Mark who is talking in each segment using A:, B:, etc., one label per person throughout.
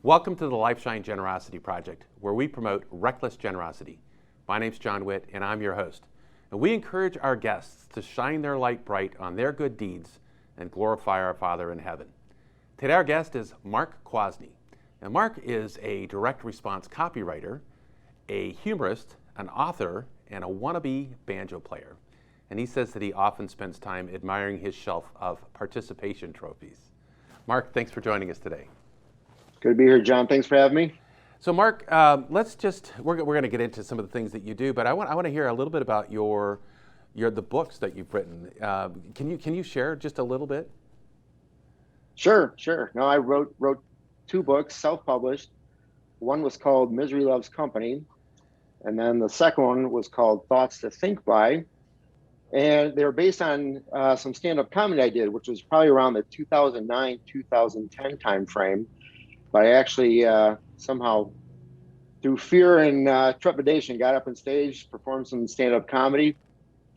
A: Welcome to the Lifeshine Generosity Project, where we promote reckless generosity. My name's John Witt, and I'm your host. And we encourage our guests to shine their light bright on their good deeds and glorify our Father in heaven. Today our guest is Mark Kwasny. Now Mark is a direct response copywriter, a humorist, an author, and a wannabe banjo player. And he says that he often spends time admiring his shelf of participation trophies. Mark, thanks for joining us today.
B: Good to be here, John. Thanks for having me.
A: So Mark, we're going to get into some of the things that you do, but I want to hear a little bit about the books that you've written. Can you share just a little bit?
B: Sure. No, I wrote two books, self-published. One was called Misery Loves Company, and then the second one was called Thoughts to Think By. And they were based on some stand-up comedy I did, which was probably around the 2009-2010 timeframe. But I actually somehow, through fear and trepidation, got up on stage, performed some stand-up comedy,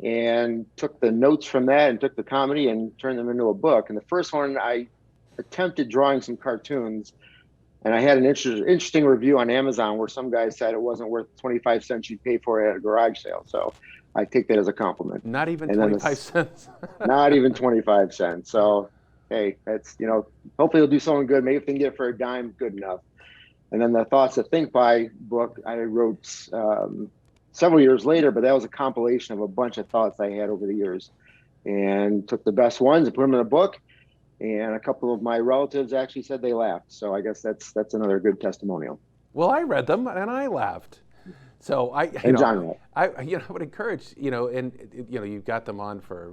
B: and took the notes from that and took the comedy and turned them into a book. And the first one, I attempted drawing some cartoons, and I had an interesting review on Amazon where some guy said it wasn't worth 25 cents you'd pay for it at a garage sale. So I take that as a compliment.
A: Not even 25 cents?
B: Not even 25 cents. So, hey, that's, hopefully it'll do someone good. Maybe if they can get it for a dime, good enough. And then the Thoughts to Think By book I wrote several years later, but that was a compilation of a bunch of thoughts I had over the years, and took the best ones and put them in a book. And a couple of my relatives actually said they laughed. So I guess that's another good testimonial.
A: Well, I read them and I laughed. So I would encourage, you've got them on for,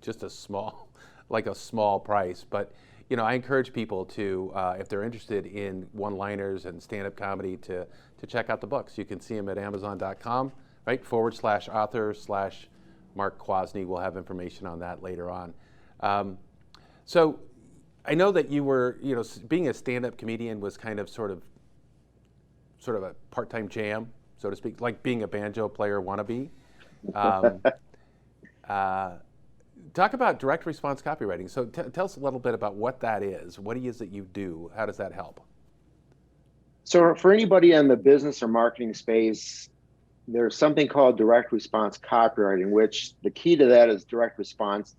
A: just a small price, but I encourage people to, if they're interested in one-liners and stand-up comedy, to check out the books. You can see them at Amazon.com, right? /author/Mark Kwasny. We'll have information on that later on. So I know that you were, being a stand-up comedian was kind of sort of a part-time jam, so to speak, like being a banjo player wannabe. Talk about direct response copywriting. So tell us a little bit about what that is. What it is that you do? How does that help?
B: So for anybody in the business or marketing space, there's something called direct response copywriting, which the key to that is direct response.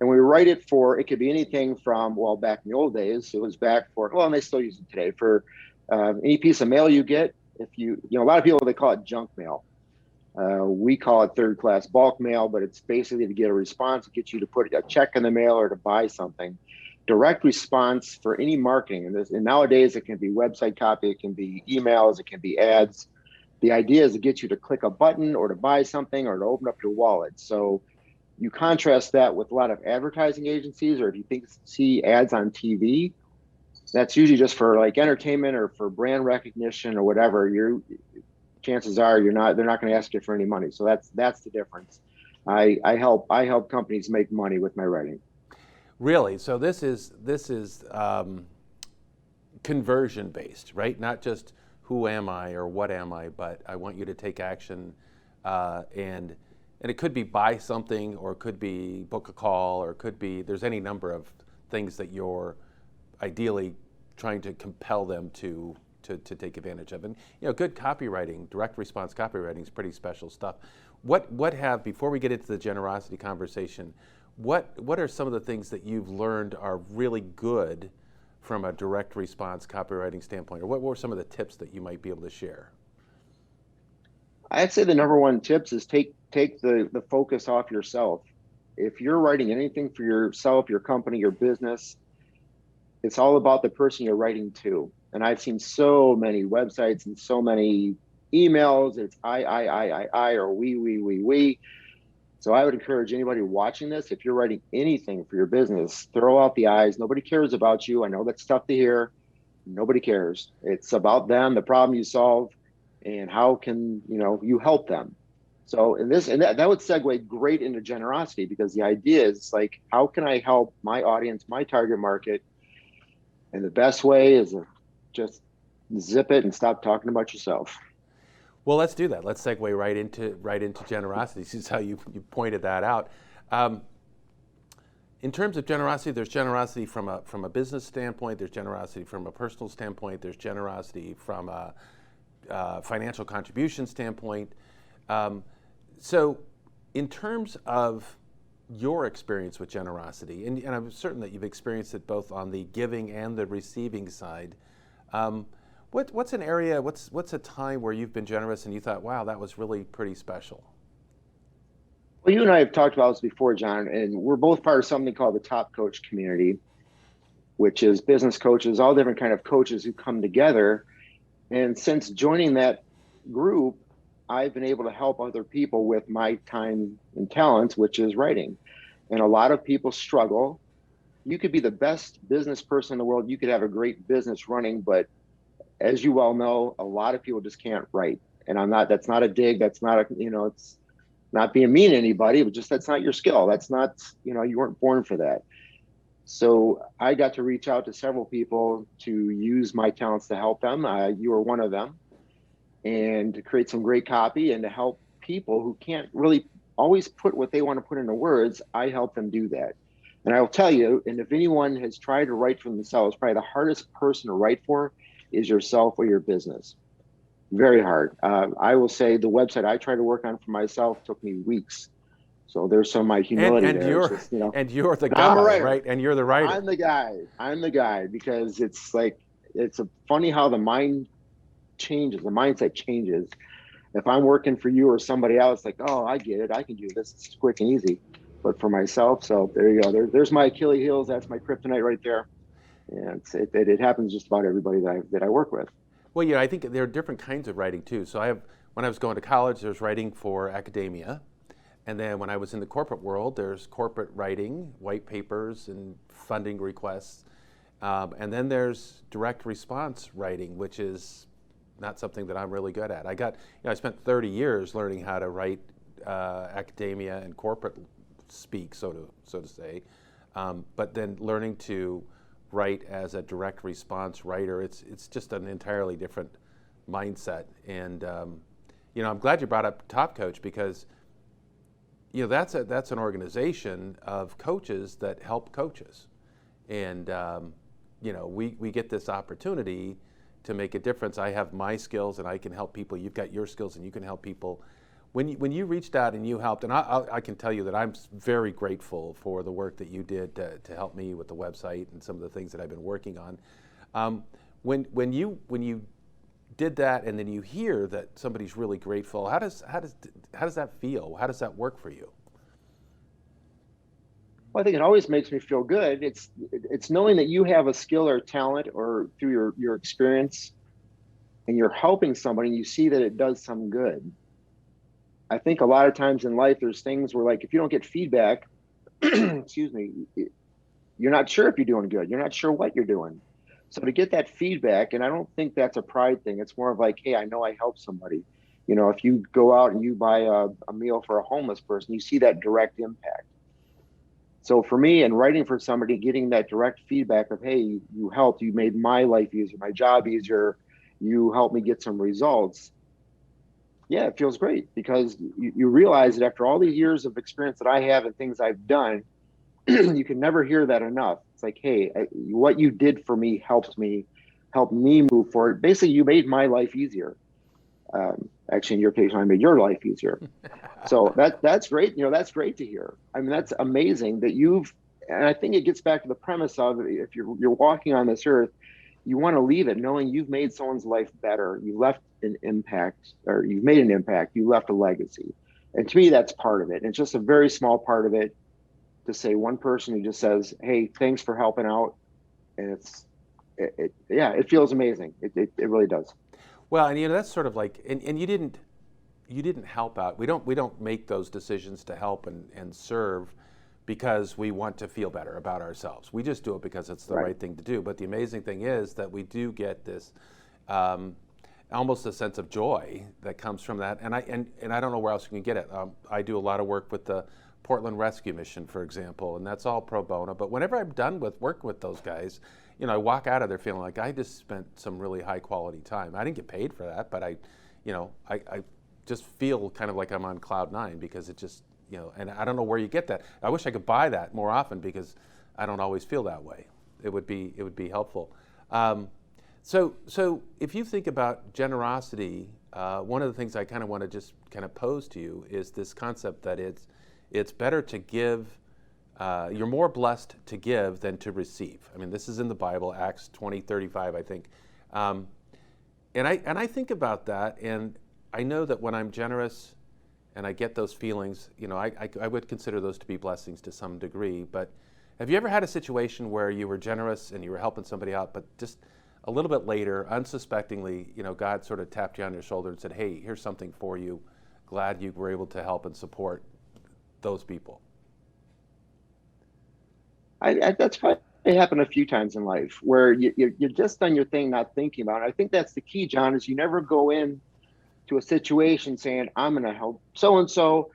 B: And we write it for, it could be anything from, well, back in the old days, it was back for, well, and they still use it today, for any piece of mail you get. If a lot of people, they call it junk mail. We call it third-class bulk mail, but it's basically to get a response, to get you to put a check in the mail or to buy something. Direct response for any marketing, and nowadays it can be website copy, it can be emails, it can be ads. The idea is to get you to click a button or to buy something or to open up your wallet. So you contrast that with a lot of advertising agencies, or if you see ads on TV, that's usually just for like entertainment or for brand recognition or whatever. Chances are they're not going to ask you for any money. So that's the difference. I help companies make money with my writing.
A: Really? So this is conversion based, right? Not just who am I or what am I, but I want you to take action, and it could be buy something, or it could be book a call, or it could be, there's any number of things that you're ideally trying to compel them to take advantage of. And good copywriting, direct response copywriting is pretty special stuff. Before we get into the generosity conversation, what are some of the things that you've learned are really good from a direct response copywriting standpoint, or what were some of the tips that you might be able to share?
B: I'd say the number one tips is take the focus off yourself. If you're writing anything for yourself, your company, your business, it's all about the person you're writing to. And I've seen so many websites and so many emails. It's I, or we. So I would encourage anybody watching this, if you're writing anything for your business, throw out the I's. Nobody cares about you. I know that's tough to hear. Nobody cares. It's about them, the problem you solve, and how can you help them. So that would segue great into generosity, because the idea is like, how can I help my audience, my target market? And the best way is just zip it and stop talking about yourself.
A: Well, let's do that. Let's segue right into generosity. This is how you pointed that out. in terms of generosity, there's generosity from a business standpoint. There's generosity from a personal standpoint. There's generosity from a financial contribution standpoint. So, in terms of your experience with generosity, and I'm certain that you've experienced it both on the giving and the receiving side. What's an area? What's a time where you've been generous and you thought, wow, that was really pretty special?
B: Well, you and I have talked about this before, John, and we're both part of something called the Top Coach community, which is business coaches, all different kind of coaches who come together. And since joining that group, I've been able to help other people with my time and talents, which is writing. And a lot of people struggle. You could be the best business person in the world. You could have a great business running, but as you well know, a lot of people just can't write. And that's not a dig. That's not it's not being mean to anybody, but just that's not your skill. That's not, you weren't born for that. So I got to reach out to several people to use my talents to help them. You were one of them, and to create some great copy and to help people who can't really always put what they want to put into words. I help them do that. And I will tell you, and if anyone has tried to write for themselves, probably the hardest person to write for is yourself or your business. Very hard. I will say the website I try to work on for myself took me weeks. So there's some of my humility
A: and
B: there.
A: You're the
B: I'm a
A: guy,
B: writer.
A: right? And you're the writer.
B: I'm the guy because it's funny how the mind changes. The mindset changes. If I'm working for you or somebody else, like, oh, I get it. I can do this. It's quick and easy. But for myself, so there you go. There's my Achilles heels. That's my kryptonite right there. And it happens just about everybody that I work with.
A: Well, I think there are different kinds of writing too. So when I was going to college, there's writing for academia. And then when I was in the corporate world, there's corporate writing, white papers and funding requests. And then there's direct response writing, which is not something that I'm really good at. I spent 30 years learning how to write academia and corporate speak, so to say. But then learning to write as a direct response writer, it's just an entirely different mindset. And I'm glad you brought up Top Coach because that's an organization of coaches that help coaches, and we get this opportunity to make a difference. I have my skills and I can help people. You've got your skills and you can help people. When you reached out and you helped, and I can tell you that I'm very grateful for the work that you did to help me with the website and some of the things that I've been working on. When you did that and then you hear that somebody's really grateful, how does that feel? How does that work for you?
B: Well, I think it always makes me feel good. It's knowing that you have a skill or talent or through your experience and you're helping somebody and you see that it does some good. I think a lot of times in life, there's things where like, if you don't get feedback, excuse me, you're not sure if you're doing good. You're not sure what you're doing. So to get that feedback, and I don't think that's a pride thing. It's more of like, hey, I know I helped somebody. If you go out and you buy a meal for a homeless person, you see that direct impact. So for me, and writing for somebody, getting that direct feedback of, hey, you helped, you made my life easier, my job easier, you helped me get some results. Yeah, it feels great because you realize that after all these years of experience that I have and things I've done, you can never hear that enough. It's like, hey, what you did for me helped me move forward. Basically, you made my life easier. Actually, in your case, I made your life easier. So that's great. That's great to hear. I mean, that's amazing that and I think it gets back to the premise of if you're walking on this earth, you want to leave it knowing you've made someone's life better. You left an impact, or you've made an impact. You left a legacy. And to me, that's part of it. And it's just a very small part of it to say one person who just says, hey, thanks for helping out. And it feels amazing. It really does.
A: Well, and that's sort of like, and you didn't help out. We don't make those decisions to help and serve because we want to feel better about ourselves. We just do it because it's the right thing to do. But the amazing thing is that we do get this almost a sense of joy that comes from that. And I don't know where else you can get it. I do a lot of work with the Portland Rescue Mission, for example, and that's all pro bono. But whenever I'm done with working with those guys, I walk out of there feeling like I just spent some really high quality time. I didn't get paid for that, but I just feel kind of like I'm on cloud nine because and I don't know where you get that. I wish I could buy that more often because I don't always feel that way. It would be helpful. So if you think about generosity, one of the things I kind of want to just kind of pose to you is this concept that it's better to give. You're more blessed to give than to receive. I mean, this is in the Bible, Acts 20:35, I think. And I think about that, and I know that when I'm generous and I get those feelings, I would consider those to be blessings to some degree. But have you ever had a situation where you were generous and you were helping somebody out, but just a little bit later, unsuspectingly, God sort of tapped you on your shoulder and said, "Hey, here's something for you. Glad you were able to help and support those people."
B: That's probably happened a few times in life where you're just done your thing, not thinking about it. I think that's the key, John, is you never go in to a situation saying, I'm going to help so-and-so.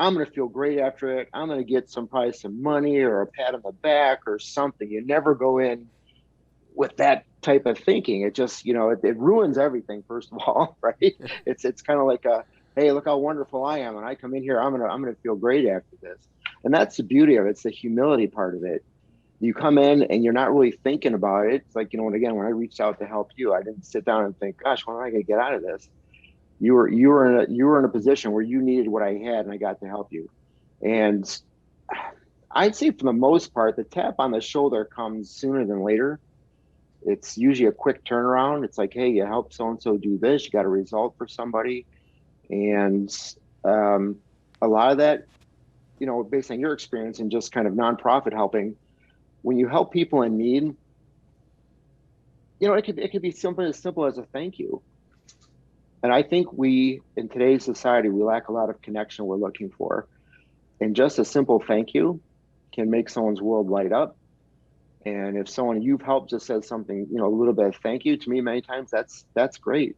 B: I'm going to feel great after it. I'm going to get probably some money or a pat on the back or something. You never go in with that type of thinking. It just, it ruins everything, first of all, right? It's kind of like hey, look how wonderful I am. And I come in here, I'm going to feel great after this. And that's the beauty of it. It's the humility part of it. You come in and you're not really thinking about it. It's like, when I reached out to help you, I didn't sit down and think, gosh, when am I going to get out of this? You were in a position where you needed what I had, and I got to help you. And I'd say for the most part, the tap on the shoulder comes sooner than later. It's usually a quick turnaround. It's like, hey, you helped so-and-so do this. You got a result for somebody. And a lot of that, based on your experience and just kind of nonprofit helping, when you help people in need, it could be something as simple as a thank you. And I think in today's society, we lack a lot of connection we're looking for. And just a simple thank you can make someone's world light up. And if someone you've helped just says something, a little bit of thank you to me many times, that's great.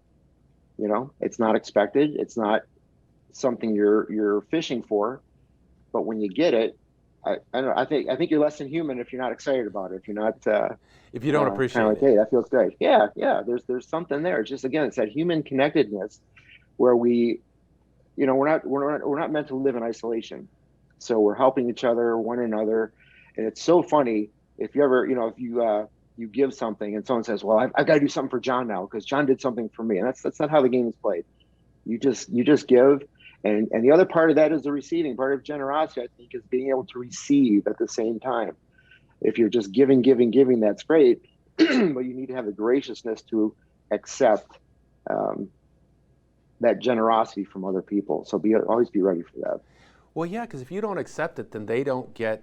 B: It's not expected. It's not something you're fishing for. But when you get it, I don't know. I think you're less than human if you're not excited about it. If you're not,
A: if you don't appreciate
B: kind of like,
A: it.
B: hey, that feels great. Yeah. There's something there. It's just, again, it's that human connectedness where we're not meant to live in isolation. So we're helping each other, one another, and it's so funny if you ever, if you give something and someone says, well, I've got to do something for John now because John did something for me, and that's not how the game is played. You just give. And the other part of that is the receiving part of generosity, I think, is being able to receive at the same time. If you're just giving, that's great. But you need to have the graciousness to accept that generosity from other people. So always be ready for that.
A: Well, yeah, because if you don't accept it, then they don't get,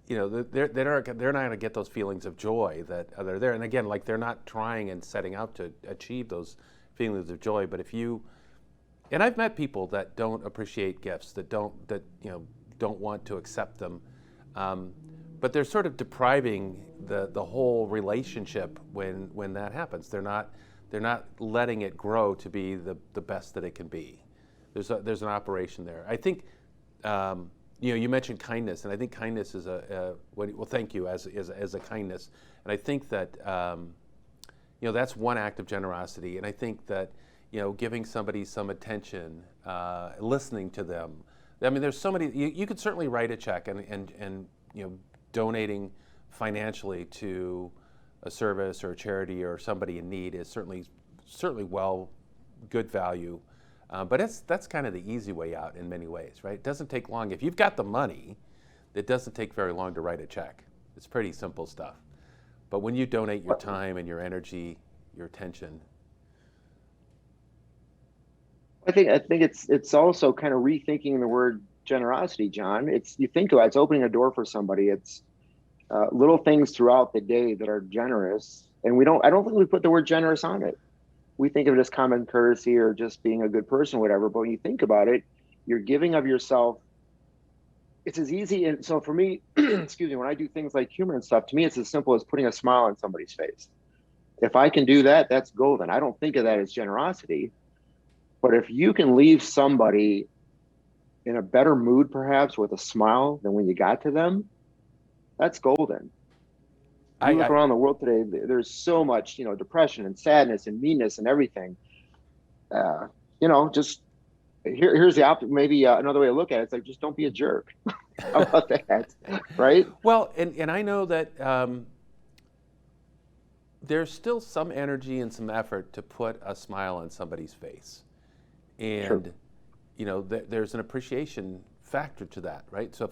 A: they're not going to get those feelings of joy that are there. And again, like they're not trying and setting out to achieve those feelings of joy. But and I've met people that don't appreciate gifts, that don't want to accept them, but they're sort of depriving the whole relationship when that happens. They're not letting it grow to be the best that it can be. There's an operation there. I think you mentioned kindness, and I think kindness is thank you as a kindness, and I think that that's one act of generosity, and I think that. Giving somebody some attention, listening to them. I mean, there's so many. You could certainly write a check and donating financially to a service or a charity or somebody in need is certainly good value. But that's kind of the easy way out in many ways, right? It doesn't take long. If you've got the money, it doesn't take very long to write a check. It's pretty simple stuff. But when you donate your time and your energy, your attention.
B: I think it's also kind of rethinking the word generosity, John. You think about it's opening a door for somebody. It's little things throughout the day that are generous, and I don't think we put the word generous on it. We think of it as common courtesy or just being a good person, or whatever. But when you think about it, you're giving of yourself. It's as easy, and so for me, excuse me, when I do things like humor and stuff, to me, it's as simple as putting a smile on somebody's face. If I can do that, that's golden. I don't think of that as generosity. But if you can leave somebody in a better mood, perhaps with a smile than when you got to them, that's golden. You look around the world today, there's so much, depression and sadness and meanness and everything. Just here's the maybe another way to look at it. It's like, just don't be a jerk. How about that? Right?
A: Well, and I know that there's still some energy and some effort to put a smile on somebody's face.
B: True.
A: And, there's an appreciation factor to that, right? So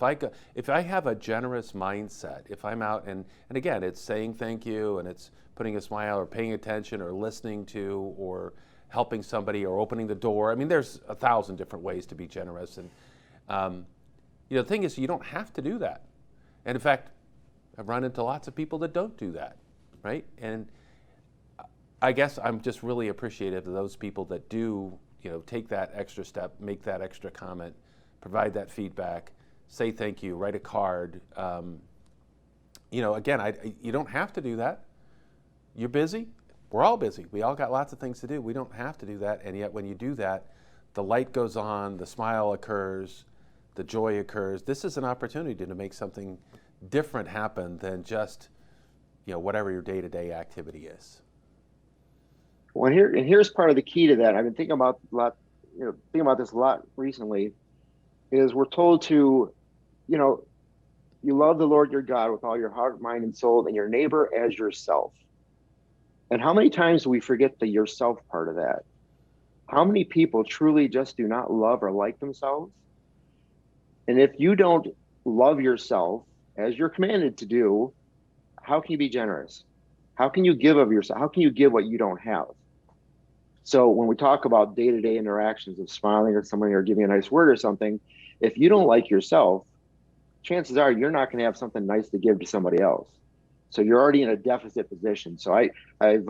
A: if I have a generous mindset, if I'm out and again, it's saying thank you and it's putting a smile or paying attention or listening to or helping somebody or opening the door. I mean, there's 1,000 different ways to be generous. And, the thing is, you don't have to do that. And in fact, I've run into lots of people that don't do that, right? And I guess I'm just really appreciative of those people that do, take that extra step, make that extra comment, provide that feedback, say thank you, write a card. Again, you don't have to do that. You're busy. We're all busy. We all got lots of things to do. We don't have to do that. And yet when you do that, the light goes on, the smile occurs, the joy occurs. This is an opportunity to make something different happen than just, whatever your day-to-day activity is.
B: Well, here's part of the key to that. I've been thinking about this a lot recently. Is we're told to, you love the Lord your God with all your heart, mind, and soul, and your neighbor as yourself. And how many times do we forget the yourself part of that? How many people truly just do not love or like themselves? And if you don't love yourself as you're commanded to do, how can you be generous? How can you give of yourself? How can you give what you don't have? So when we talk about day-to-day interactions of smiling at somebody or giving a nice word or something, if you don't like yourself, chances are you're not going to have something nice to give to somebody else. So you're already in a deficit position. So I've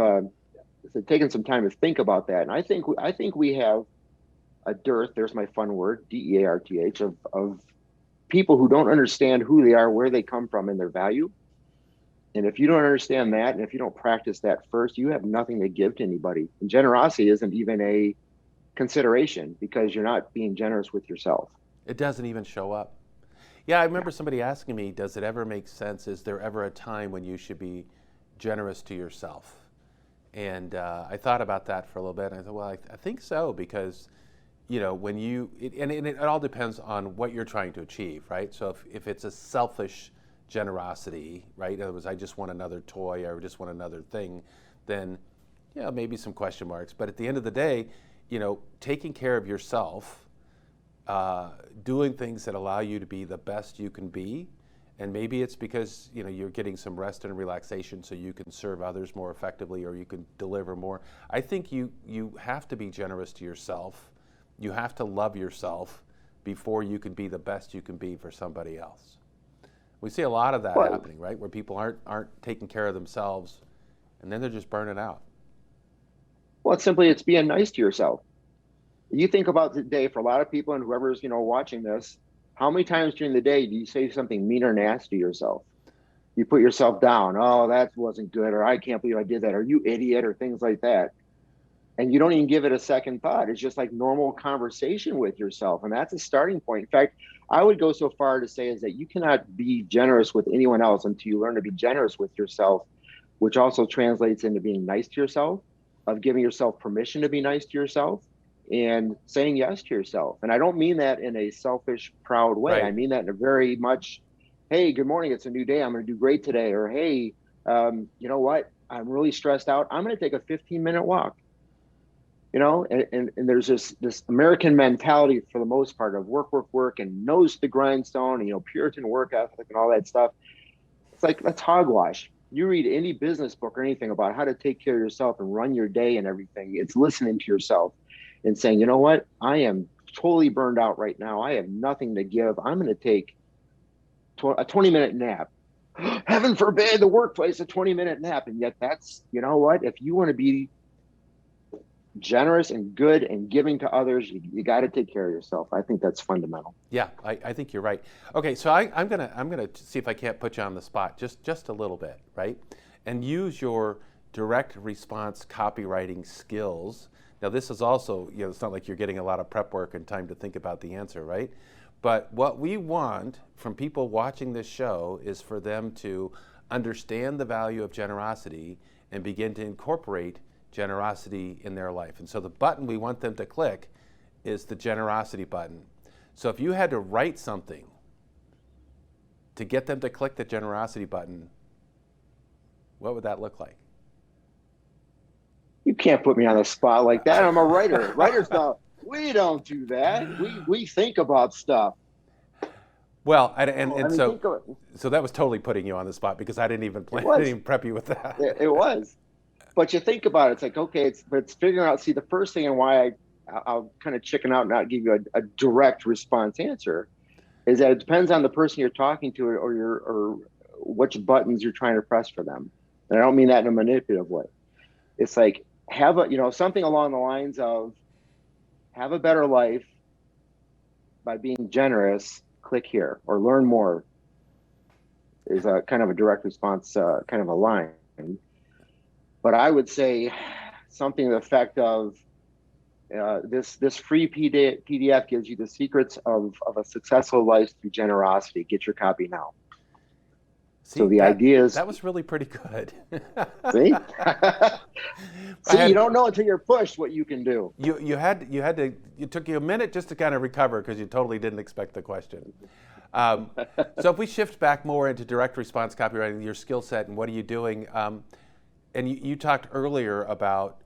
B: taken some time to think about that, and I think we have a dearth. There's my fun word, DEARTH, of people who don't understand who they are, where they come from, and their value. And if you don't understand that, and if you don't practice that first, you have nothing to give to anybody. And generosity isn't even a consideration because you're not being generous with yourself.
A: It doesn't even show up. Yeah, I remember somebody asking me, does it ever make sense? Is there ever a time when you should be generous to yourself? And I thought about that for a little bit. And I thought, well, I think so, because, when it all depends on what you're trying to achieve, right? So if it's a selfish generosity, right? In other words, I just want another toy or just want another thing, then, maybe some question marks. But at the end of the day, taking care of yourself, doing things that allow you to be the best you can be, and maybe it's because you're getting some rest and relaxation so you can serve others more effectively or you can deliver more. I think you have to be generous to yourself. You have to love yourself before you can be the best you can be for somebody else. We see a lot of that happening, right? Where people aren't taking care of themselves, and then they're just burning out.
B: Well, it's being nice to yourself. You think about the day for a lot of people, and whoever's watching this, how many times during the day do you say something mean or nasty to yourself? You put yourself down. Oh, that wasn't good, or I can't believe I did that, or you idiot, or things like that. And you don't even give it a second thought. It's just like normal conversation with yourself. And that's a starting point. In fact, I would go so far to say is that you cannot be generous with anyone else until you learn to be generous with yourself, which also translates into being nice to yourself, of giving yourself permission to be nice to yourself, and saying yes to yourself. And I don't mean that in a selfish, proud way.
A: Right.
B: I mean that in a very much, hey, good morning, it's a new day, I'm going to do great today. Or, hey, you know what, I'm really stressed out, I'm going to take a 15-minute walk. And there's this American mentality for the most part of work, and nose to the grindstone, and, Puritan work ethic and all that stuff. It's like, that's hogwash. You read any business book or anything about how to take care of yourself and run your day and everything, it's listening to yourself and saying, you know what, I am totally burned out right now. I have nothing to give. I'm going to take a 20-minute nap. Heaven forbid the workplace, a 20-minute nap. And yet that's, if you want to be generous and good and giving to others, you got to take care of yourself. I think that's fundamental.
A: Yeah, I think you're right. Okay, so I'm gonna see if I can't put you on the spot just a little bit, right? And use your direct response copywriting skills. Now this is also, it's not like you're getting a lot of prep work and time to think about the answer, right? But what we want from people watching this show is for them to understand the value of generosity and begin to incorporate generosity in their life. And so the button we want them to click is the generosity button. So if you had to write something to get them to click the generosity button, what would that look like?
B: You can't put me on the spot like that. I'm a writer. Writers don't. We don't do that. We think about stuff.
A: Well, so that was totally putting you on the spot because I didn't even plan, I didn't even prep you with that.
B: It was. But you think about it, it's like, okay, it's figuring out, see, the first thing and why I'll kind of chicken out and not give you a direct response answer is that it depends on the person you're talking to or which buttons you're trying to press for them. And I don't mean that in a manipulative way. It's like, have something along the lines of have a better life by being generous, click here, or learn more is a kind of a direct response, kind of a line. But I would say something to the effect of this free PDF gives you the secrets of a successful life through generosity. Get your copy now.
A: See,
B: so the idea is
A: that was really pretty good.
B: See, you don't know until you're pushed what you can do.
A: It took you a minute just to kind of recover because you totally didn't expect the question. So if we shift back more into direct response copywriting, your skill set and what are you doing? And you talked earlier about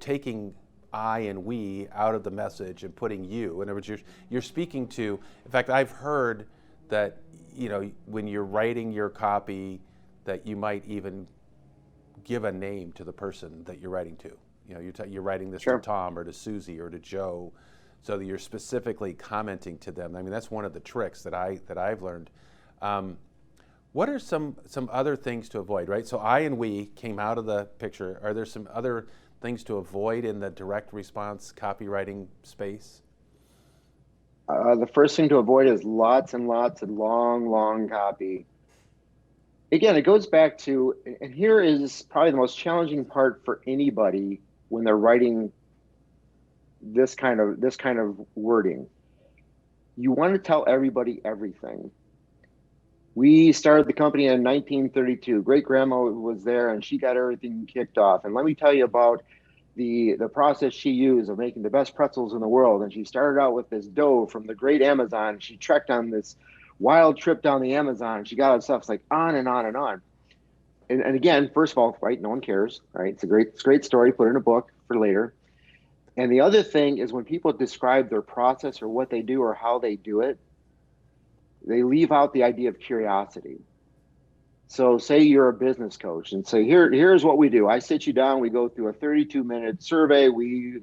A: taking I and we out of the message and putting you. In other words, you're speaking to. In fact, I've heard that when you're writing your copy, that you might even give a name to the person that you're writing to. You're writing this to Tom or to Susie or to Joe, so that you're specifically commenting to them. I mean, that's one of the tricks that I've learned. What are some other things to avoid, right? So I and we came out of the picture. Are there some other things to avoid in the direct response copywriting space?
B: The first thing to avoid is lots and lots of long copy. Again, it goes back to, and here is probably the most challenging part for anybody when they're writing this kind of wording. You want to tell everybody everything. We started the company in 1932. Great grandma was there and she got everything kicked off. And let me tell you about the process she used of making the best pretzels in the world. And she started out with this dough from the great Amazon. She trekked on this wild trip down the Amazon. She got all stuff. It's like on and on and on. And again, first of all, right, no one cares, right? It's a great story. Put it in a book for later. And the other thing is when people describe their process or what they do or how they do it, they leave out the idea of curiosity. So say you're a business coach and say, here's what we do. I sit you down, we go through a 32-minute survey.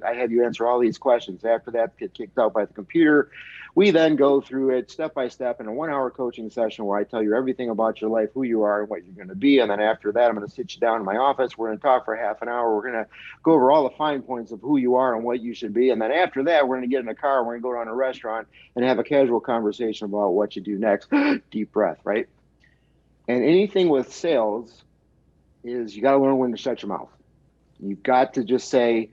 B: I have you answer all these questions. After that, get kicked out by the computer. We then go through it step by step in a 1-hour coaching session where I tell you everything about your life, who you are and what you're going to be. And then after that, I'm going to sit you down in my office. We're going to talk for half an hour. We're going to go over all the fine points of who you are and what you should be. And then after that, we're going to get in a car. We're going to go down to a restaurant and have a casual conversation about what you do next. Deep breath, right? And anything with sales is you got to learn when to shut your mouth. You've got to just say,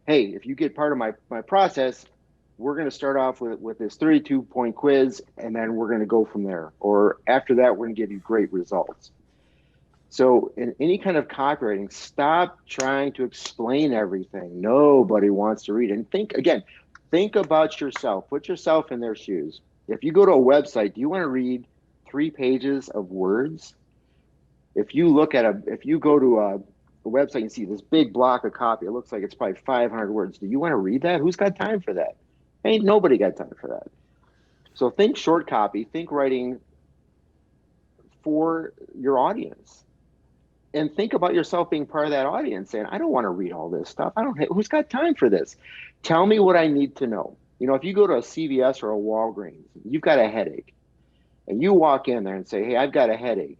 B: hey, if you get part of my process, we're going to start off with this 32-point quiz, and then we're going to go from there. Or after that, we're going to give you great results. So in any kind of copywriting, stop trying to explain everything. Nobody wants to read. And think about yourself. Put yourself in their shoes. If you go to a website, do you want to read 3 pages of words? If you go to a website and see this big block of copy, it looks like it's probably 500 words. Do you want to read that? Who's got time for that? Ain't nobody got time for that. So think short copy, think writing for your audience. And think about yourself being part of that audience saying, I don't want to read all this stuff. Who's got time for this? Tell me what I need to know. If you go to a CVS or a Walgreens, you've got a headache. And you walk in there and say, hey, I've got a headache.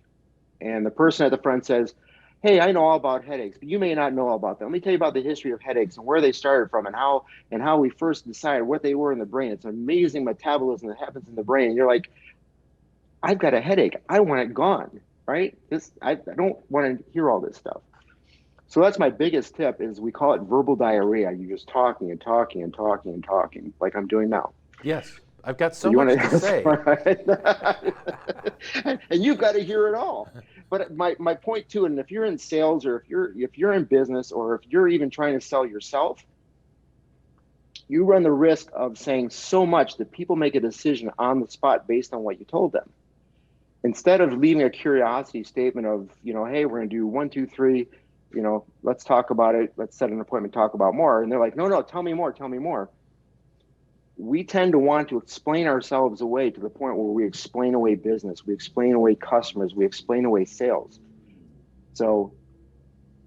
B: And the person at the front says, hey, I know all about headaches, but you may not know all about them. Let me tell you about the history of headaches and where they started from and how we first decided what they were in the brain. It's an amazing metabolism that happens in the brain. And you're like, I've got a headache. I want it gone, right? I don't want to hear all this stuff. So that's my biggest tip is we call it verbal diarrhea. You're just talking and talking and talking and talking like I'm doing now.
A: Yes. I've got so much to say.
B: And you've got to hear it all. But my point too, and if you're in sales or if you're in business or if you're even trying to sell yourself, you run the risk of saying so much that people make a decision on the spot based on what you told them. Instead of leaving a curiosity statement of, hey, we're going to do 1, 2, 3, let's talk about it. Let's set an appointment, talk about more. And they're like, no, tell me more, tell me more. We tend to want to explain ourselves away to the point where we explain away business, we explain away customers, we explain away sales. So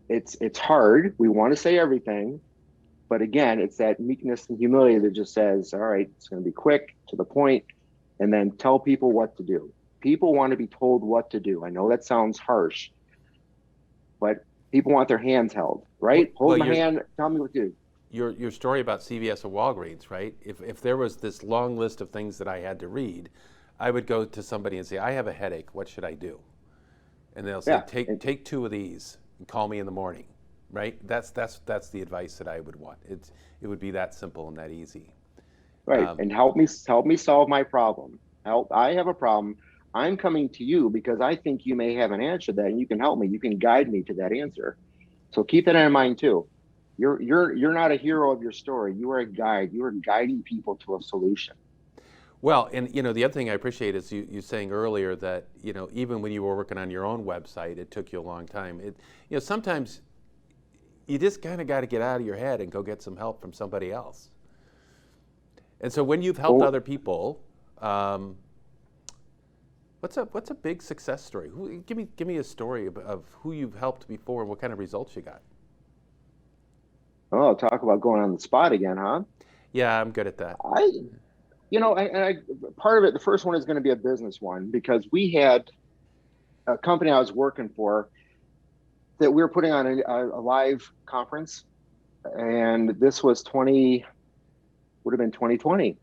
B: it's hard. We want to say everything, but again, it's that meekness and humility that just says, all right, it's going to be quick, to the point, and then tell people what to do. People want to be told what to do. I know that sounds harsh, but people want their hands held, right? Hold my hand, tell me what to do.
A: Your story about CVS or Walgreens, right? If there was this long list of things that I had to read, I would go to somebody and say, I have a headache, what should I do? And they'll say, take 2 of these and call me in the morning, right? That's the advice that I would want. It would be that simple and that easy.
B: Right, and help me solve my problem. I have a problem. I'm coming to you because I think you may have an answer to that, and you can help me. You can guide me to that answer. So keep that in mind too. You're not a hero of your story. You are a guide. You are guiding people to a solution.
A: Well, and the other thing I appreciate is you saying earlier that even when you were working on your own website, it took you a long time. Sometimes you just kind of got to get out of your head and go get some help from somebody else. And so when you've helped other people, what's a big success story? Give me a story of who you've helped before and what kind of results you got.
B: Oh, talk about going on the spot again, huh?
A: Yeah, I'm good at that.
B: Part of it, the first one is going to be a business one, because we had a company I was working for that we were putting on a live conference, and this would have been 2020,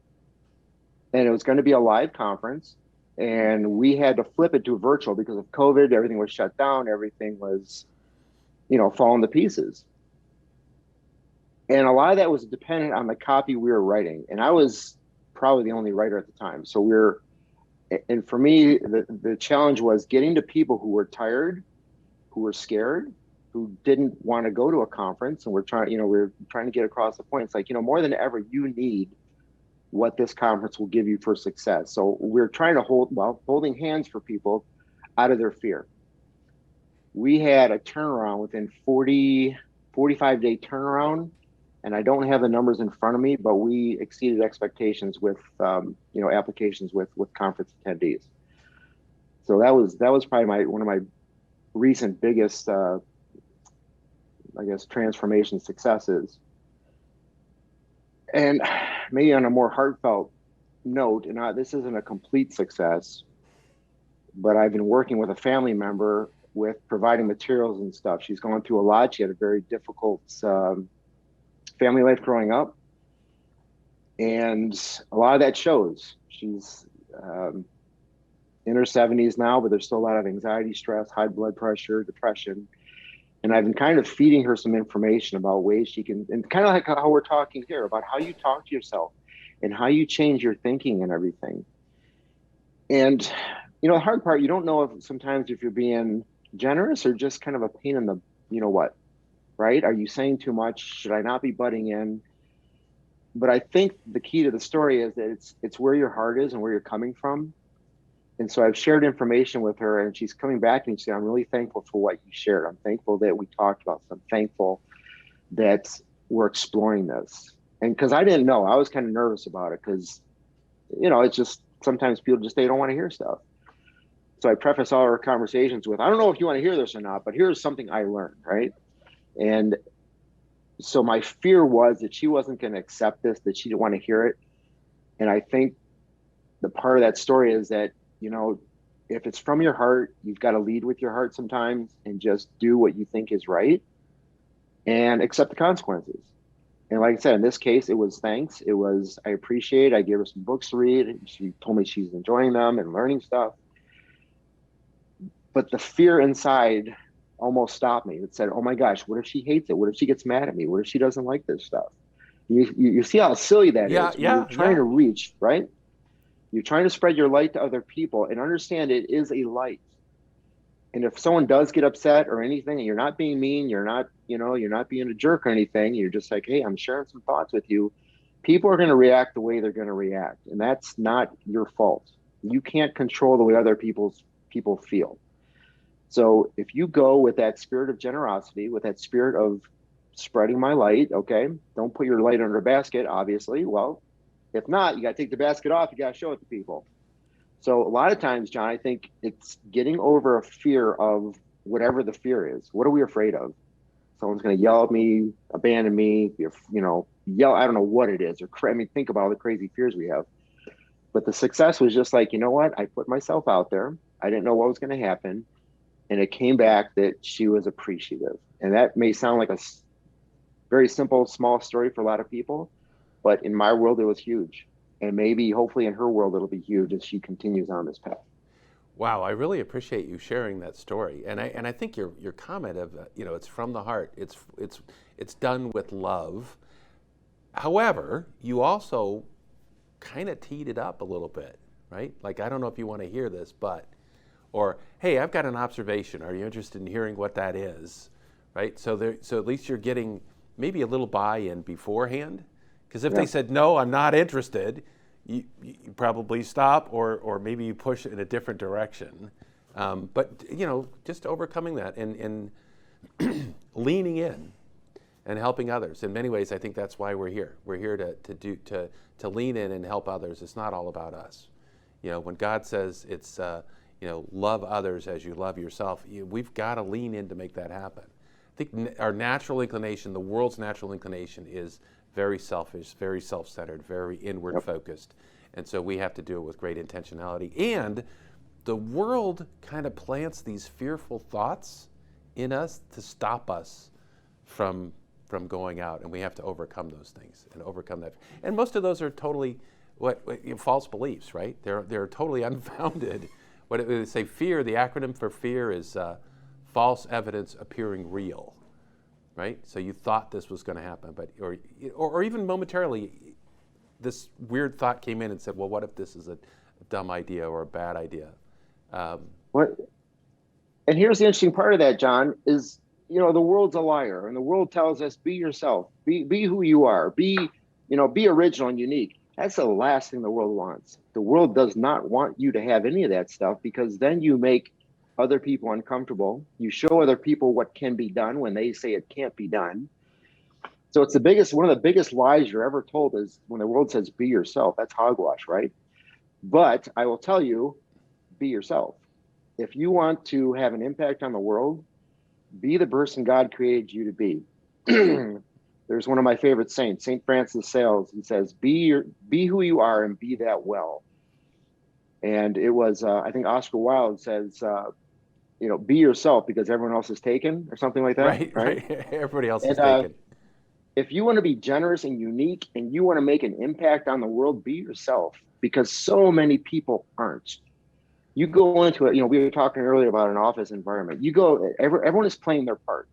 B: and it was going to be a live conference, and we had to flip it to virtual because of COVID. Everything was shut down. Everything was, falling to pieces. And a lot of that was dependent on the copy we were writing. And I was probably the only writer at the time. So and for me, the challenge was getting to people who were tired, who were scared, who didn't want to go to a conference. And we're trying to get across the point. It's like, more than ever, you need what this conference will give you for success. So we're trying to holding hands for people out of their fear. We had a turnaround within 45-day turnaround. And I don't have the numbers in front of me, but we exceeded expectations with, applications with conference attendees. So that was probably one of my recent biggest, transformation successes. And maybe on a more heartfelt note, and this isn't a complete success, but I've been working with a family member with providing materials and stuff. She's gone through a lot. She had a very difficult family life growing up, and a lot of that shows. She's in her 70s now, but there's still a lot of anxiety, stress, high blood pressure, depression, and I've been kind of feeding her some information about ways she can, and kind of like how we're talking here, about how you talk to yourself and how you change your thinking and everything. And the hard part, you don't know if you're being generous or just kind of a pain in the what. Right? Are you saying too much? Should I not be butting in? But I think the key to the story is that it's where your heart is and where you're coming from. And so I've shared information with her, and she's coming back to me and saying, I'm really thankful for what you shared. I'm thankful that we talked about this. I'm thankful that we're exploring this. And because I didn't know, I was kind of nervous about it because, it's just sometimes people they don't want to hear stuff. So I preface all our conversations with, I don't know if you want to hear this or not, but here's something I learned, right? And so my fear was that she wasn't going to accept this, that she didn't want to hear it. And I think the part of that story is that, if it's from your heart, you've got to lead with your heart sometimes and just do what you think is right and accept the consequences. And like I said, in this case, it was thanks. It was, I appreciate it. I gave her some books to read. And she told me she's enjoying them and learning stuff. But the fear inside almost stopped me. It said, oh my gosh, what if she hates it? What if she gets mad at me? What if she doesn't like this stuff? You see how silly that is. You're trying to reach, right? You're trying to spread your light to other people and understand it is a light. And if someone does get upset or anything, and you're not being mean, you're not being a jerk or anything, you're just like, hey, I'm sharing some thoughts with you People are going to react the way they're going to react, and that's not your fault. You can't control the way other people feel. So if you go with that spirit of generosity, with that spirit of spreading my light, okay, don't put your light under a basket, obviously. Well, if not, you got to take the basket off. You got to show it to people. So a lot of times, John, I think it's getting over a fear of whatever the fear is. What are we afraid of? Someone's going to yell at me, abandon me, yell. I don't know what it is. I mean, think about all the crazy fears we have. But the success was just like, you know what? I put myself out there. I didn't know what was going to happen. And it came back that she was appreciative. And that may sound like a very simple, small story for a lot of people. But in my world, it was huge. And maybe, hopefully, in her world, it'll be huge as she continues on this path.
A: Wow, I really appreciate you sharing that story, and I think your comment of it's from the heart. It's done with love. However, you also kind of teed it up a little bit, right? Like, I don't know if you want to hear this, but, or, hey, I've got an observation. Are you interested in hearing what that is, right? So at least you're getting maybe a little buy-in beforehand. Because if they said, no, I'm not interested, you probably stop, or maybe you push in a different direction. But just overcoming that and leaning in and helping others. In many ways, I think that's why we're here. We're here to lean in and help others. It's not all about us. When God says it's love others as you love yourself, we've got to lean in to make that happen. I think our natural inclination, the world's natural inclination, is very selfish, very self-centered, very inward focused. And so we have to do it with great intentionality. And the world kind of plants these fearful thoughts in us to stop us from going out. And we have to overcome those things and overcome that. And most of those are totally false beliefs, right? They're totally unfounded. What they say, fear, the acronym for fear is false evidence appearing real. Right? So you thought this was going to happen, but or even momentarily, this weird thought came in and said, well, what if this is a dumb idea or a bad idea?
B: What? And here's the interesting part of that, John, is, the world's a liar, and the world tells us, be yourself, be who you are, be original and unique. That's the last thing the world wants. The world does not want you to have any of that stuff, because then you make other people uncomfortable. You show other people what can be done when they say it can't be done. So it's one of the biggest lies you're ever told is when the world says, be yourself. That's hogwash, right? But I will tell you, be yourself. If you want to have an impact on the world, be the person God created you to be. There's one of my favorite saints, St. Francis of Sales. He says, be who you are and be that well. And it was, I think Oscar Wilde says, be yourself because everyone else is taken, or something like that.
A: Right. Everybody else is taken.
B: If you want to be generous and unique and you want to make an impact on the world, be yourself, because so many people aren't. You go into it, we were talking earlier about an office environment. You go, everyone is playing their part.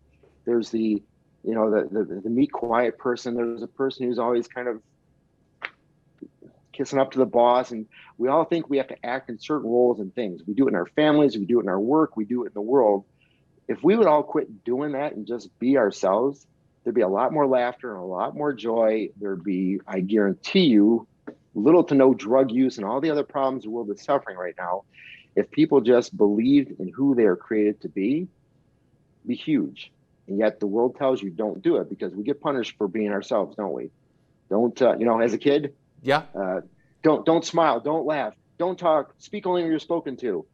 B: There's the meek, quiet person. There's a person who's always kind of kissing up to the boss, and we all think we have to act in certain roles and things. We do it in our families, we do it in our work, we do it in the world. If we would all quit doing that and just be ourselves, there'd be a lot more laughter and a lot more joy. There'd be, I guarantee you, little to no drug use and all the other problems the world is suffering right now. If people just believed in who they are created to be huge. And yet the world tells you don't do it, because we get punished for being ourselves, don't we? Don't, as a kid, don't smile, don't laugh, don't talk, speak only when you're spoken to,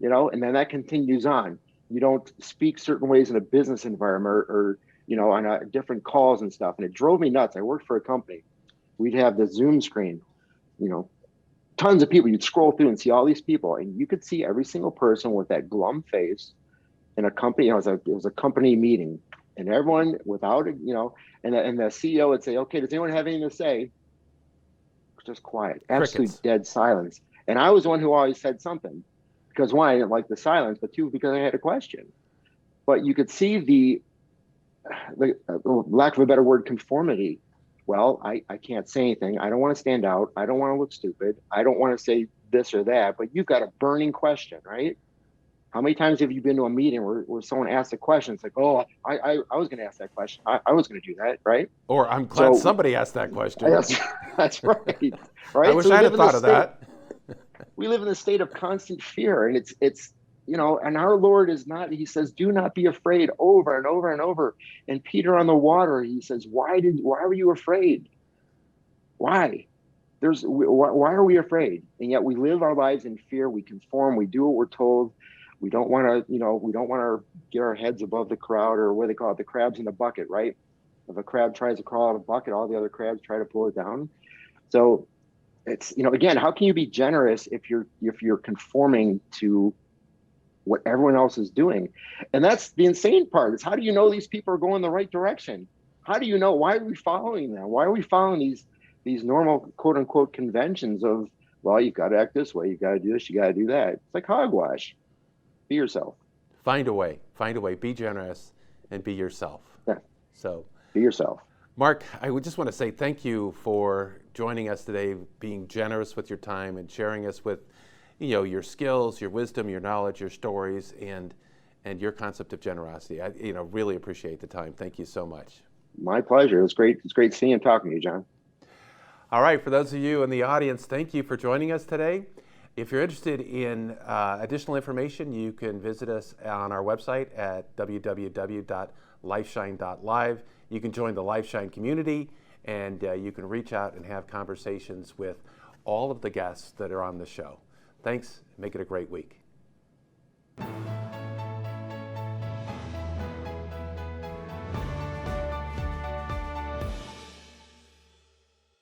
B: and then that continues on. You don't speak certain ways in a business environment or on different calls and stuff. And it drove me nuts. I worked for a company. We'd have the Zoom screen, tons of people. You'd scroll through and see all these people, and you could see every single person with that glum face in a company. It was a company meeting, and everyone without, and the CEO would say, okay, does anyone have anything to say? Just quiet, absolute dead silence. And I was the one who always said something, because one, I didn't like the silence, but two, because I had a question. But you could see the lack of a better word, conformity. Well, I can't say anything. I don't want to stand out. I don't want to look stupid. I don't want to say this or that, but you've got a burning question, right? How many times have you been to a meeting where someone asks a question? It's like, oh, I was going to ask that question. I was going to do that, right?
A: Or I'm glad
B: So
A: somebody asked that question.
B: that's, that's right,
A: I
B: right.
A: wish
B: So we
A: I'd
B: live
A: have
B: in the
A: thought of
B: state.
A: that.
B: We live in a state of constant fear, and it's and our Lord is not. He says, "Do not be afraid," over and over and over. And Peter on the water, he says, why were you afraid? Why? Why are we afraid? And yet we live our lives in fear. We conform. We do what we're told. We don't want to, we don't want to get our heads above the crowd, or what they call it, the crabs in the bucket, right? If a crab tries to crawl out of a bucket, all the other crabs try to pull it down. So it's, again, how can you be generous if you're conforming to what everyone else is doing? And that's the insane part, is how do you know these people are going the right direction? How do you know? Why are we following them? Why are we following these normal quote unquote conventions of, well, you've got to act this way, you got to do this, you got to do that? It's like hogwash. Be yourself.
A: Find a way. Find a way. Be generous and be yourself.
B: Yeah.
A: So,
B: Be yourself.
A: Mark, I would just want to say thank you for joining us today, being generous with your time and sharing us with, your skills, your wisdom, your knowledge, your stories, and your concept of generosity. I, really appreciate the time. Thank you so much.
B: My pleasure. It was great. It's great seeing and talking to you, John.
A: All right, for those of you in the audience, thank you for joining us today. If you're interested in additional information, you can visit us on our website at www.lifeshine.live. You can join the Lifeshine community, and you can reach out and have conversations with all of the guests that are on the show. Thanks. Make it a great week.